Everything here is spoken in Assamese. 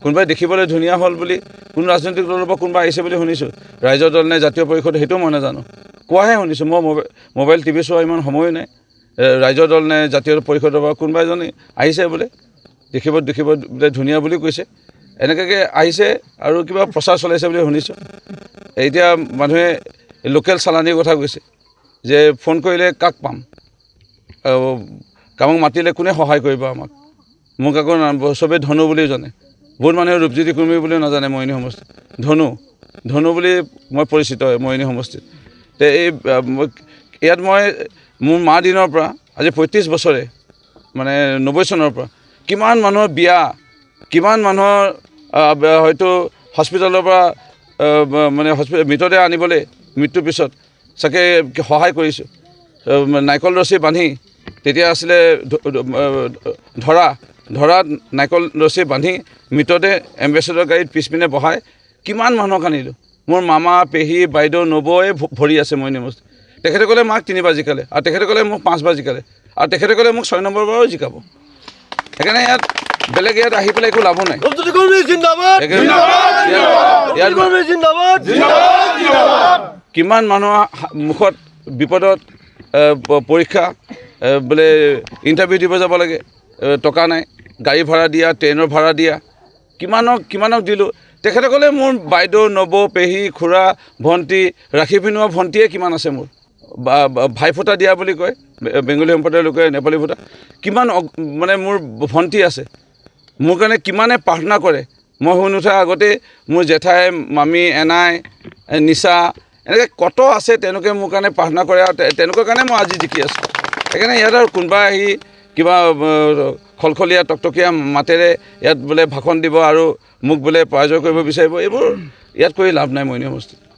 কোনোবাই দেখিবলৈ ধুনীয়া হ'ল বুলি কোনো ৰাজনৈতিক দলৰ পৰা কোনোবা আহিছে বুলি শুনিছোঁ। ৰাইজৰ দল নে জাতীয় পৰিষদ সেইটোও মই নাজানো, কোৱাহে শুনিছোঁ। মই মোবাইল টিভি চোৱা ইমান সময়ো নাই। ৰাইজৰ দল নে জাতীয় পৰিষদৰ পৰা কোনোবা এজনী আহিছে বোলে, দেখিব ধুনীয়া বুলি কৈছে, এনেকুৱাকৈ আহিছে আৰু কিবা প্ৰচাৰ চলাইছে বুলি শুনিছোঁ। এতিয়া মানুহে লোকেল চালানীৰ কথা কৈছে যে ফোন কৰিলে কাক পাম, কামক মাতিলে কোনে সহায় কৰিব আমাক, মোক আকৌ চবেই ধনু বুলিও জানে, বহুত মানুহে ৰূপজ্যোতি কুৰ্মী বুলিও নাজানে মৰিয়নি সমষ্টিত। ধনু বুলি মই পৰিচিত মৰিয়নি সমষ্টিত। তে ইয়াত মই মোৰ মা দিনৰ পৰা আজি 35 বছৰে মানে 90 চনৰ পৰা কিমান মানুহৰ বিয়া, কিমান মানুহৰ হয়তো হস্পিটেলৰ পৰা মানে মৃতদেহ আনিবলৈ মৃত্যুৰ পিছত চাগে সহায় কৰিছোঁ। নাৰিকল ৰছী বান্ধি, তেতিয়া আছিলে ধৰাত নাৰিকল ৰছী বান্ধি মৃতদেহ এম্বেচেডৰ গাড়ীত পিছপিনে বহাই কিমান মানুহক আনিলোঁ। মোৰ মামা, পেহী, বাইদেউ, নবৌৱে ভৰি আছে মৰিয়নি সমষ্টিত। তেখেতসকলে মাক 3 বাৰ জিকালে আৰু তেখেতসকলে মোক 5 বাৰ জিকালে আৰু তেখেতসকলে মোক 6 নম্বৰ বাৰো জিকাব। সেইকাৰণে বেলেগ ইয়াত আহি পেলাই একো লাভো নাই। কিমান মানুহৰ মুখত বিপদত পৰীক্ষা বোলে ইণ্টাৰভিউ দিব যাব লাগে, টকা নাই, গাড়ী ভাড়া দিয়া, ট্ৰেইনৰ ভাড়া দিয়া, কিমানক দিলোঁ। তেখেতসকলে মোৰ বাইদেউ, নবৌ, পেহী, খুৰা, ভণ্টি, ৰাখি পিন্ধোৱা ভণ্টিয়ে কিমান আছে মোৰ, ভাইফোঁটা দিয়া বুলি কয় বেংগলী সম্প্ৰদায়ৰ লোকে, নেপালী ফুটা, কিমান মানে মোৰ ভণ্টি আছে। মোৰ কাৰণে কিমানে প্ৰাৰ্থনা কৰে। মই শুই নুঠাৰ আগতে মোৰ জেঠাই, মামী, এনাই, নিচা, এনেকৈ কত আছে, তেওঁলোকে মোৰ কাৰণে প্ৰাৰ্থনা কৰে আৰু তেওঁলোকৰ কাৰণে মই আজি জিকি আছোঁ। সেইকাৰণে ইয়াত আৰু কোনোবা আহি কিবা খলখলীয়া টকটকীয়া মাতেৰে ইয়াত বোলে ভাষণ দিব আৰু মোক বোলে পৰাজয় কৰিব বিচাৰিব, এইবোৰ ইয়াত কৰি লাভ নাই মৰিয়নি সমষ্টিত।